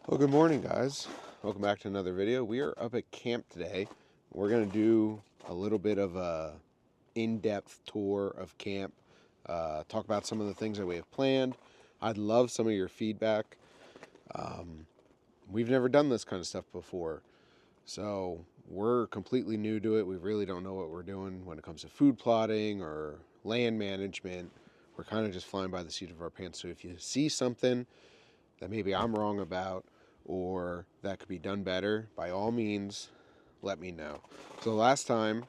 Well, good morning, guys. Welcome back to another video. We are up at camp today. We're going to do a little bit of a in-depth tour of camp, talk about some of the things that we have planned. I'd love some of your feedback. We've never done this kind of stuff before, so we're completely new to it. We really don't know what we're doing when it comes to food plotting or land management. We're kind of just flying by the seat of our pants. So if you see something that maybe I'm wrong about or that could be done better, by all means, let me know. So last time,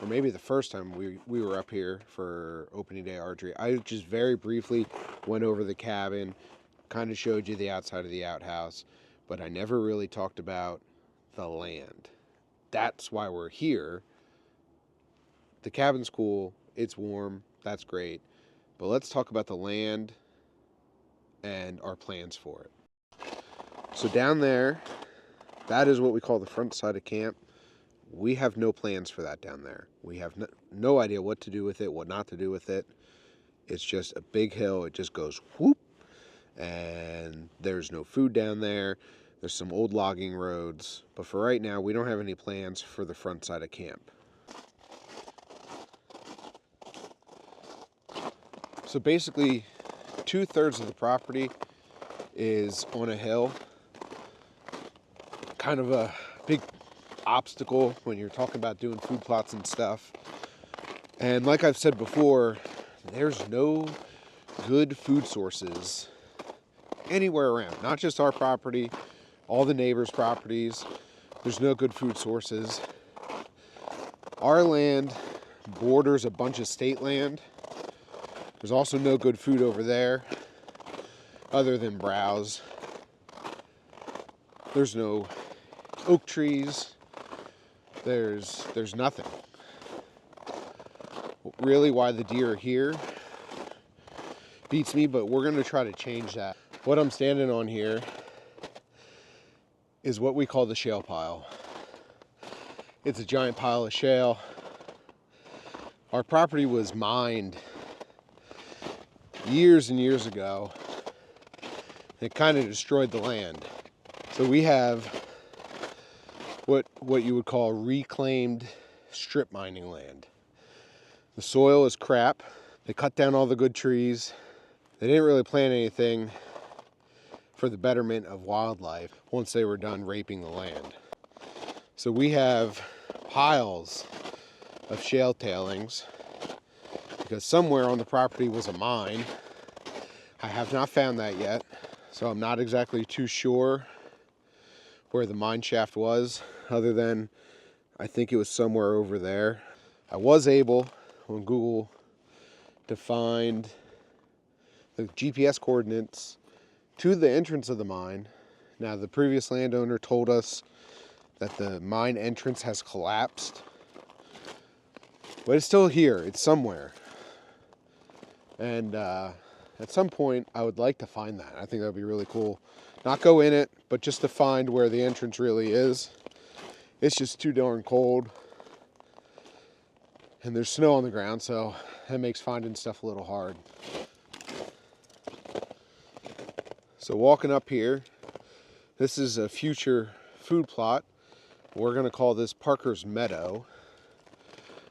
or maybe the first time we were up here for opening day archery, I just very briefly went over the cabin, kind of showed you the outside of the outhouse, but I never really talked about the land. That's why we're here. The cabin's cool, it's warm, that's great, but let's talk about the land and our plans for it. So down there, that is what we call the front side of camp. We have no plans for that down there. We have no idea what to do with it, what not to do with it. It's just a big hill. It just goes whoop, and there's no food down there. There's some old logging roads, but for right now, we don't have any plans for the front side of camp. So basically, 2/3 of the property is on a hill. Kind of a big obstacle when you're talking about doing food plots and stuff. And like I've said before, there's no good food sources anywhere around. Not just our property, all the neighbors' properties. There's no good food sources. Our land borders a bunch of state land. There's also no good food over there other than browse. There's no oak trees. There's nothing. Really, why the deer are here beats me, but we're going to try to change that. What I'm standing on here is what we call the shale pile. It's a giant pile of shale. Our property was mined years and years ago. It kind of destroyed the land. So we have what you would call reclaimed strip mining land. The soil is crap. They cut down all the good trees. They didn't really plant anything for the betterment of wildlife once they were done raping the land. So we have piles of shale tailings because somewhere on the property was a mine. I have not found that yet, so I'm not exactly too sure where the mine shaft was, other than I think it was somewhere over there. I was able on Google to find the GPS coordinates to the entrance of the mine. Now, the previous landowner told us that the mine entrance has collapsed, but it's still here. It's somewhere. And at some point, I would like to find that. I think that would be really cool. Not go in it, but just to find where the entrance really is. It's just too darn cold. And there's snow on the ground, so that makes finding stuff a little hard. So walking up here, this is a future food plot. We're gonna call this Parker's Meadow.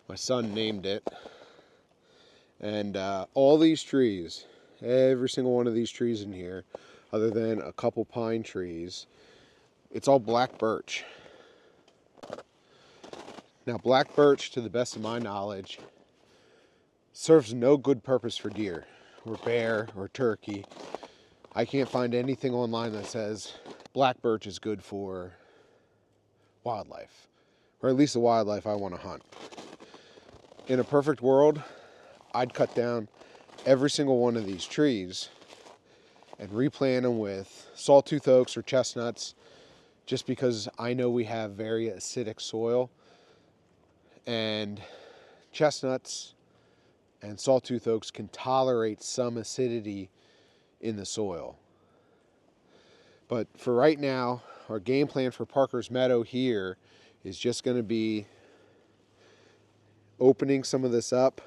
My son named it. And all these trees, every single one of these trees in here, other than a couple pine trees, it's all black birch. Now, black birch, to the best of my knowledge, serves no good purpose for deer or bear or turkey. I can't find anything online that says black birch is good for wildlife, or at least the wildlife I want to hunt. In a perfect world, I'd cut down every single one of these trees and replant them with sawtooth oaks or chestnuts, just because I know we have very acidic soil, and chestnuts and sawtooth oaks can tolerate some acidity in the soil. But for right now, our game plan for Parker's Meadow here is just going to be opening some of this up,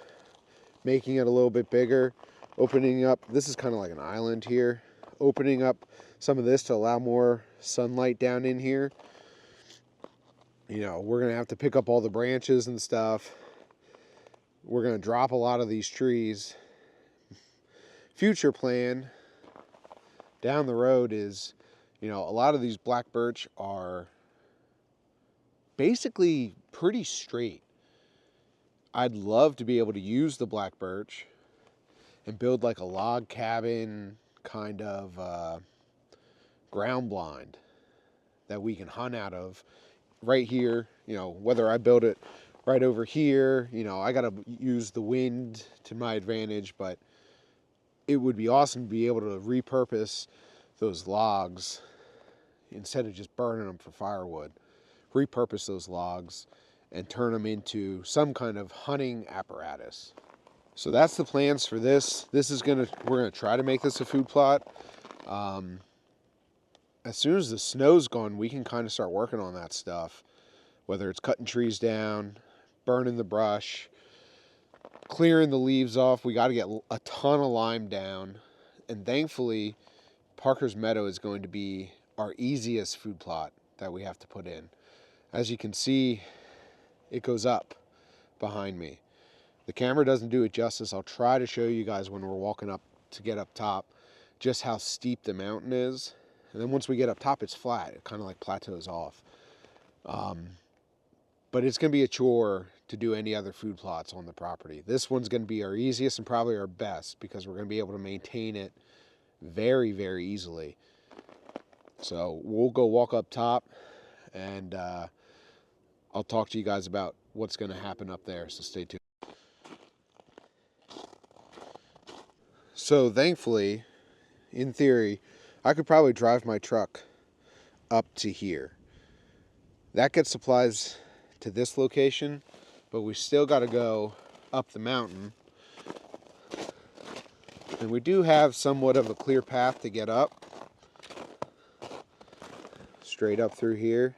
making it a little bit bigger, opening up, this is kind of like an island here, opening up some of this to allow more sunlight down in here. You know, we're going to have to pick up all the branches and stuff. We're going to drop a lot of these trees. Future plan down the road is, you know, a lot of these black birch are basically pretty straight. I'd love to be able to use the black birch and build like a log cabin kind of ground blind that we can hunt out of right here. You know, whether I build it right over here, you know, I got to use the wind to my advantage, but it would be awesome to be able to repurpose those logs instead of just burning them for firewood. Repurpose those logs and turn them into some kind of hunting apparatus. So that's the plans for this. We're gonna try to make this a food plot. As soon as the snow's gone, we can kind of start working on that stuff. Whether it's cutting trees down, burning the brush, clearing the leaves off. We got to get a ton of lime down. And thankfully, Parker's Meadow is going to be our easiest food plot that we have to put in. As you can see, it goes up behind me. The camera doesn't do it justice. I'll try to show you guys when we're walking up to get up top just how steep the mountain is. And then once we get up top, it's flat. It kind of like plateaus off. But it's going to be a chore to do any other food plots on the property. This one's going to be our easiest and probably our best because we're going to be able to maintain it very, very easily. So we'll go walk up top and I'll talk to you guys about what's going to happen up there, so stay tuned. So thankfully, in theory, I could probably drive my truck up to here. That gets supplies to this location, but we still got to go up the mountain. And we do have somewhat of a clear path to get up. Straight up through here.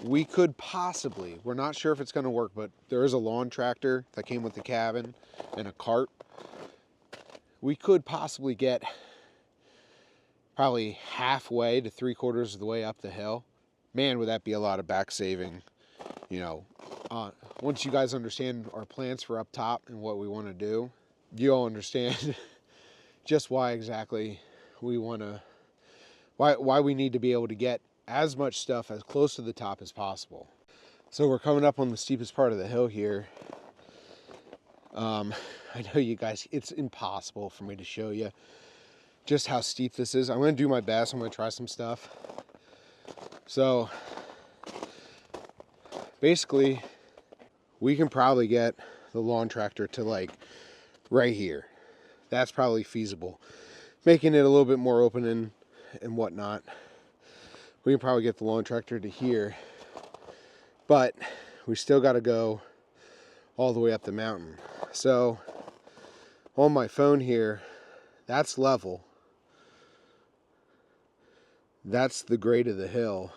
We could possibly, we're not sure if it's going to work, but there is a lawn tractor that came with the cabin and a cart. We could possibly get probably halfway to 3/4 of the way up the hill. Man, would that be a lot of back saving. You know, once you guys understand our plans for up top and what we want to do, you'll understand just why exactly we want to, why we need to be able to get as much stuff as close to the top as possible. So we're coming up on the steepest part of the hill here. I know you guys, it's impossible for me to show you just how steep this is. I'm going to do my best. I'm going to try some stuff. So basically, we can probably get the lawn tractor to like right here. That's probably feasible. Making it a little bit more open and whatnot. We can probably get the lawn tractor to here. But we still got to go all the way up the mountain. So on my phone here, that's level. That's the grade of the hill.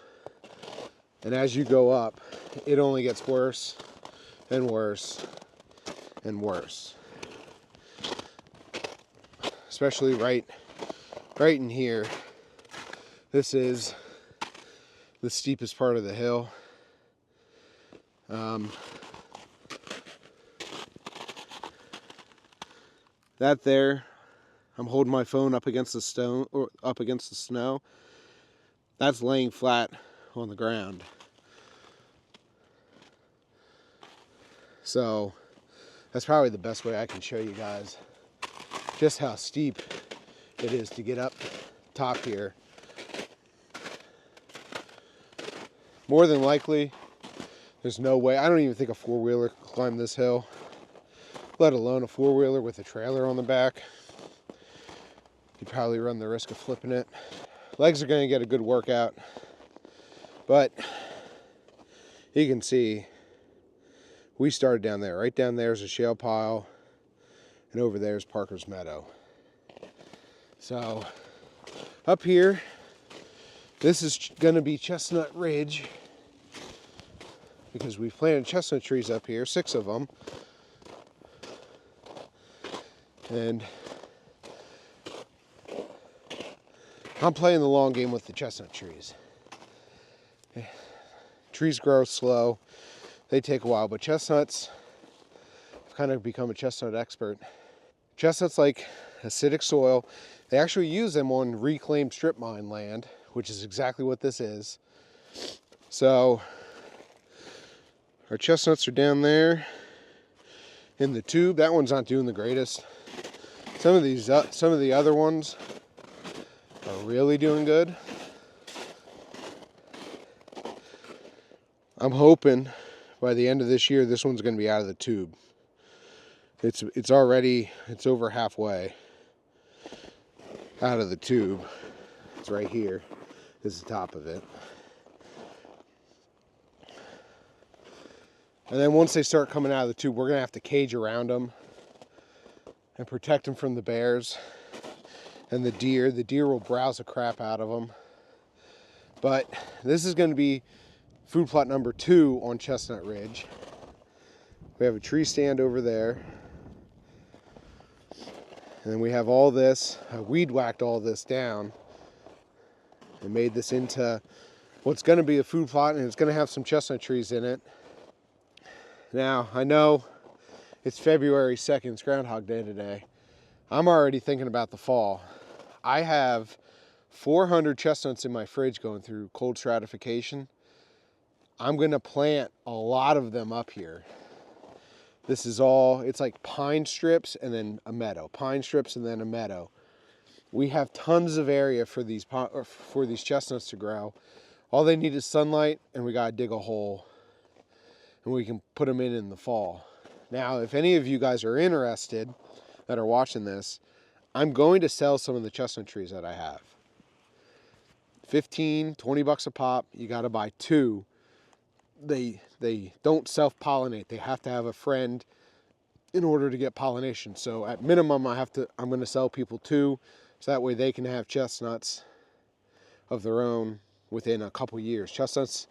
And as you go up, it only gets worse and worse and worse. Especially right in here. This is the steepest part of the hill. That there, I'm holding my phone up against the stone or up against the snow. That's laying flat on the ground. So that's probably the best way I can show you guys just how steep it is to get up top here. More than likely, there's no way. I don't even think a four-wheeler could climb this hill, let alone a four-wheeler with a trailer on the back. You'd probably run the risk of flipping it. Legs are going to get a good workout, but you can see we started down there. Right down there is a shale pile, and over there is Parker's Meadow. So up here, this is going to be Chestnut Ridge, because we've planted chestnut trees up here, 6 of them. And I'm playing the long game with the chestnut trees. Trees grow slow. They take a while, but chestnuts, I've kind of become a chestnut expert. Chestnuts like acidic soil. They actually use them on reclaimed strip mine land, which is exactly what this is. So our chestnuts are down there in the tube. That one's not doing the greatest. Some of the other ones are really doing good. I'm hoping by the end of this year, this one's going to be out of the tube. It's over halfway out of the tube. It's right here. This is the top of it. And then once they start coming out of the tube, we're going to have to cage around them and protect them from the bears and the deer. The deer will browse the crap out of them. But this is going to be food plot number 2 on Chestnut Ridge. We have a tree stand over there. And then we have all this. I weed whacked all this down and made this into what's going to be a food plot, and it's going to have some chestnut trees in it. Now, I know it's February 2nd, it's Groundhog Day today. I'm already thinking about the fall. I have 400 chestnuts in my fridge going through cold stratification. I'm going to plant a lot of them up here. This is all, it's like pine strips and then a meadow. Pine strips and then a meadow. We have tons of area for these chestnuts to grow. All they need is sunlight, and we got to dig a hole, and we can put them in the fall. Now, if any of you guys are interested that are watching this, I'm going to sell some of the chestnut trees that I have. 15, 20 bucks a pop. You got to buy 2. They don't self-pollinate. They have to have a friend in order to get pollination. So at minimum, I'm going to sell people 2, so that way they can have chestnuts of their own within a couple years. Chestnuts,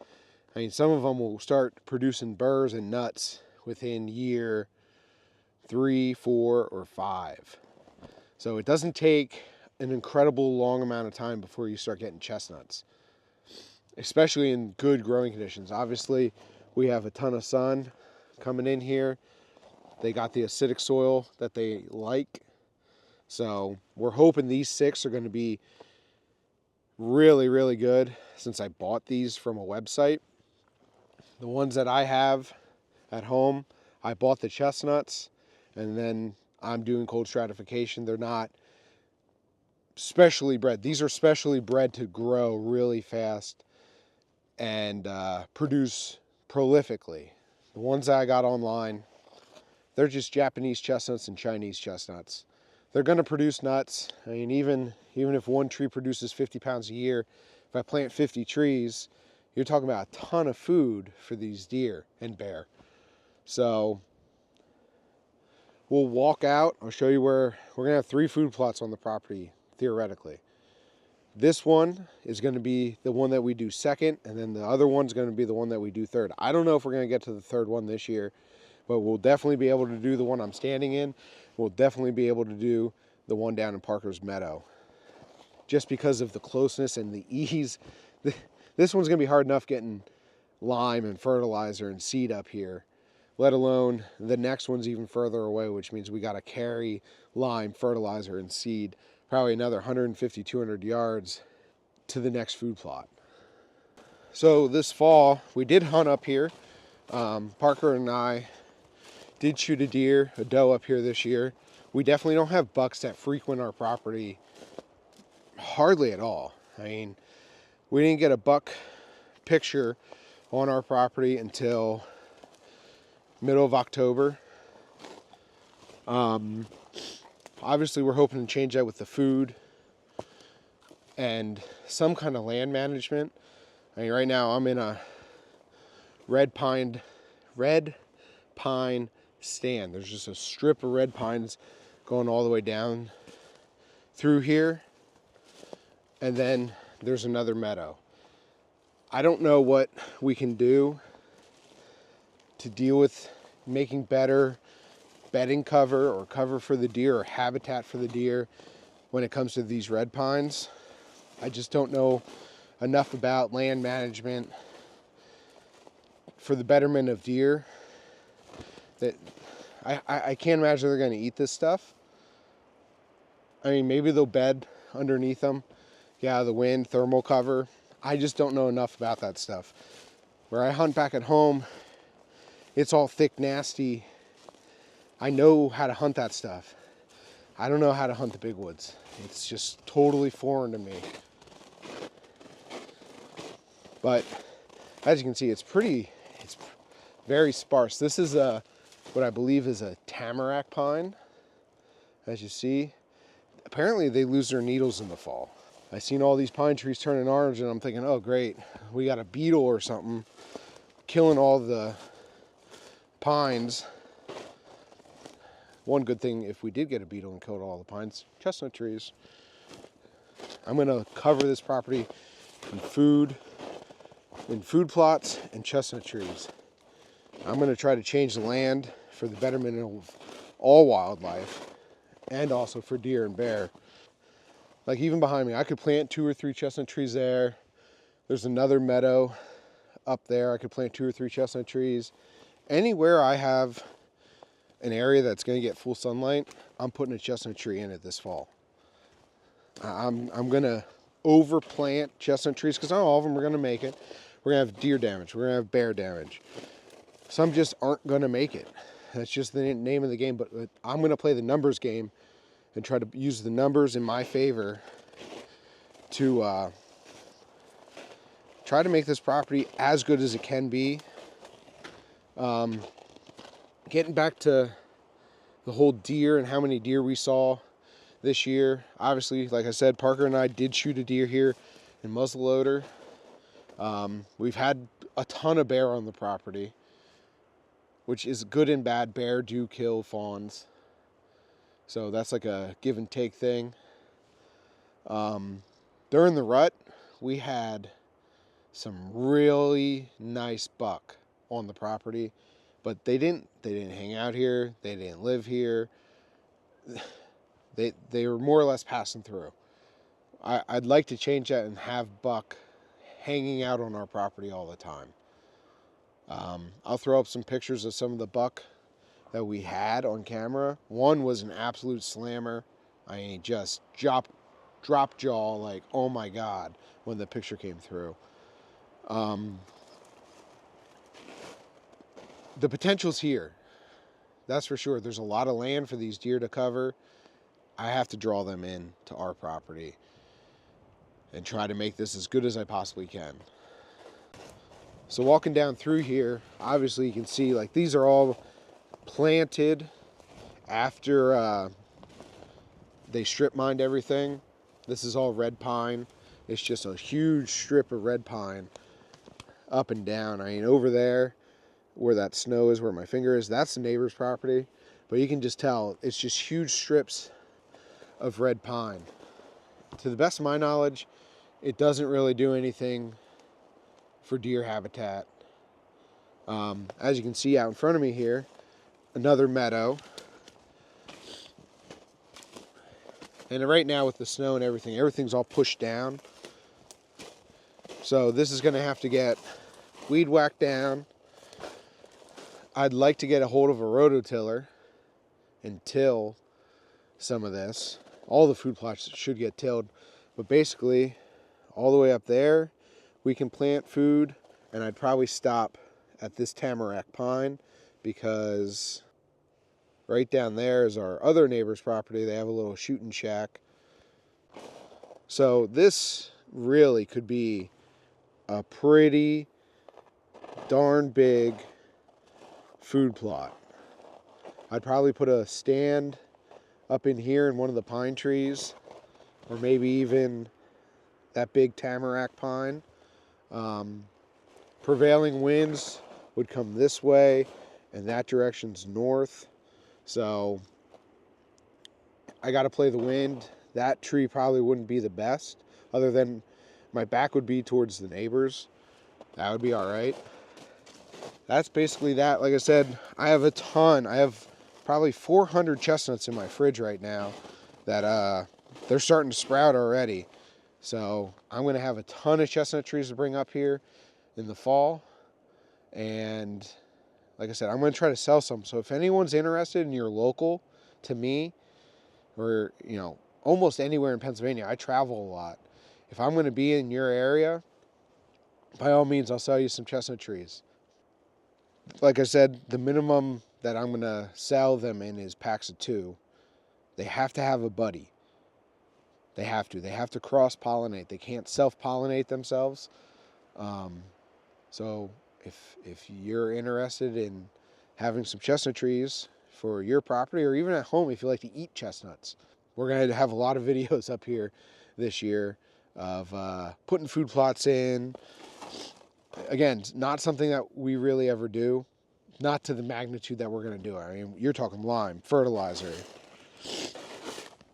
I mean, some of them will start producing burrs and nuts within year 3, 4, or 5. So it doesn't take an incredible long amount of time before you start getting chestnuts, especially in good growing conditions. Obviously, we have a ton of sun coming in here. They got the acidic soil that they like. So we're hoping these 6 are going to be really, really good, since I bought these from a website. The ones that I have at home, I bought the chestnuts, and then I'm doing cold stratification. They're not specially bred. These are specially bred to grow really fast and produce prolifically. The ones that I got online, they're just Japanese chestnuts and Chinese chestnuts. They're going to produce nuts. I mean, even if one tree produces 50 pounds a year, if I plant 50 trees, you're talking about a ton of food for these deer and bear. So we'll walk out. I'll show you where we're going to have 3 food plots on the property, theoretically. This one is going to be the one that we do second, and then the other one's going to be the one that we do third. I don't know if we're going to get to the third one this year, but we'll definitely be able to do the one I'm standing in. We'll definitely be able to do the one down in Parker's Meadow, just because of the closeness and the ease. This one's going to be hard enough getting lime and fertilizer and seed up here, let alone the next one's even further away, which means we got to carry lime, fertilizer, and seed probably another 150, 200 yards to the next food plot. So this fall, we did hunt up here. Parker and I did shoot a doe up here this year. We definitely don't have bucks that frequent our property hardly at all. I mean, we didn't get a buck picture on our property until middle of October. Obviously, we're hoping to change that with the food and some kind of land management. I mean, right now I'm in a red pine stand. There's just a strip of red pines going all the way down through here, and then there's another meadow. I don't know what we can do to deal with making better bedding cover or cover for the deer or habitat for the deer when it comes to these red pines. I just don't know enough about land management for the betterment of deer that I can't imagine they're going to eat this stuff. I mean, maybe they'll bed underneath them, get out of the wind, thermal cover. I just don't know enough about that stuff. Where I hunt back at home, it's all thick, nasty. I know how to hunt that stuff. I don't know how to hunt the big woods. It's just totally foreign to me. But as you can see, it's very sparse. This is what I believe is a tamarack pine, as you see. Apparently they lose their needles in the fall. I've seen all these pine trees turning orange and I'm thinking, oh great, we got a beetle or something killing all the pines. One good thing, if we did get a beetle and killed all the pines, chestnut trees. I'm gonna cover this property in food plots and chestnut trees. I'm gonna try to change the land for the betterment of all wildlife and also for deer and bear. Like even behind me, I could plant 2 or 3 chestnut trees there. There's another meadow up there. I could plant 2 or 3 chestnut trees. Anywhere I have an area that's gonna get full sunlight, I'm putting a chestnut tree in it this fall. I'm gonna overplant chestnut trees because not all of them are gonna make it. We're gonna have deer damage, we're gonna have bear damage. Some just aren't gonna make it. That's just the name of the game, but I'm gonna play the numbers game and try to use the numbers in my favor to try to make this property as good as it can be. Getting back to the whole deer and how many deer we saw this year. Obviously, like I said, Parker and I did shoot a deer here in muzzleloader. We've had a ton of bear on the property, which is good and bad. Bear do kill fawns. So that's like a give and take thing. During the rut, we had some really nice buck on the property, but they didn't hang out here. They didn't live here. They were more or less passing through. I'd like to change that and have buck hanging out on our property all the time. I'll throw up some pictures of some of the buck that we had on camera. One was an absolute slammer. I mean, just drop jaw, like, oh my God, when the picture came through. The potential's here. That's for sure. There's a lot of land for these deer to cover. I have to draw them in to our property and try to make this as good as I possibly can. So walking down through here, obviously you can see like these are all planted after they strip mined everything. This is all red pine. It's just a huge strip of red pine up and down. I mean, over there where that snow is, where my finger is, that's the neighbor's property. But you can just tell it's just huge strips of red pine. To the best of my knowledge, it doesn't really do anything for deer habitat. As you can see out in front of me here, another meadow. And right now with the snow and everything, everything's all pushed down. So this is going to have to get weed whacked down. I'd like to get a hold of a rototiller and till some of this. All the food plots should get tilled, but basically all the way up there we can plant food, and I'd probably stop at this tamarack pine because right down there is our other neighbor's property. They have a little shooting shack. So this really could be a pretty darn big food plot. I'd probably put a stand up in here in one of the pine trees, or maybe even that big tamarack pine. Prevailing winds would come this way, and that direction's north. So I got to play the wind. That tree probably wouldn't be the best, other than my back would be towards the neighbors. That would be all right. That's basically that. Like I said, I have a ton. I have probably 400 chestnuts in my fridge right now that they're starting to sprout already. So I'm going to have a ton of chestnut trees to bring up here in the fall. And like I said, I'm going to try to sell some. So if anyone's interested and you're local to me, or, you know, almost anywhere in Pennsylvania, I travel a lot. If I'm going to be in your area, by all means, I'll sell you some chestnut trees. Like I said, the minimum that I'm going to sell them in is packs of 2. They have to have a buddy. They have to. They have to cross-pollinate. They can't self-pollinate themselves. So if you're interested in having some chestnut trees for your property, or even at home if you like to eat chestnuts, we're going to have a lot of videos up here this year of putting food plots in. Again, not something that we really ever do. Not to the magnitude that we're going to do it. I mean, you're talking lime, fertilizer,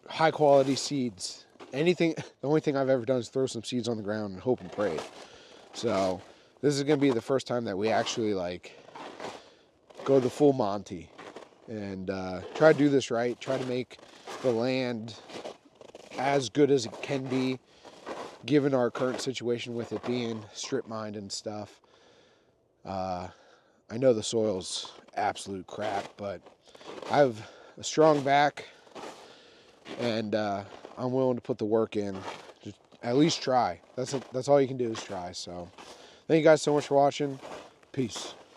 high quality seeds. Anything, the only thing I've ever done is throw some seeds on the ground and hope and pray. So this is going to be the first time that we actually like go the full Monty and try to do this right. Try to make the land as good as it can be, given our current situation with it being strip mined and stuff. I know the soil's absolute crap, but I have a strong back, and I'm willing to put the work in. Just at least try. That's all you can do is try. So thank you guys so much for watching. Peace.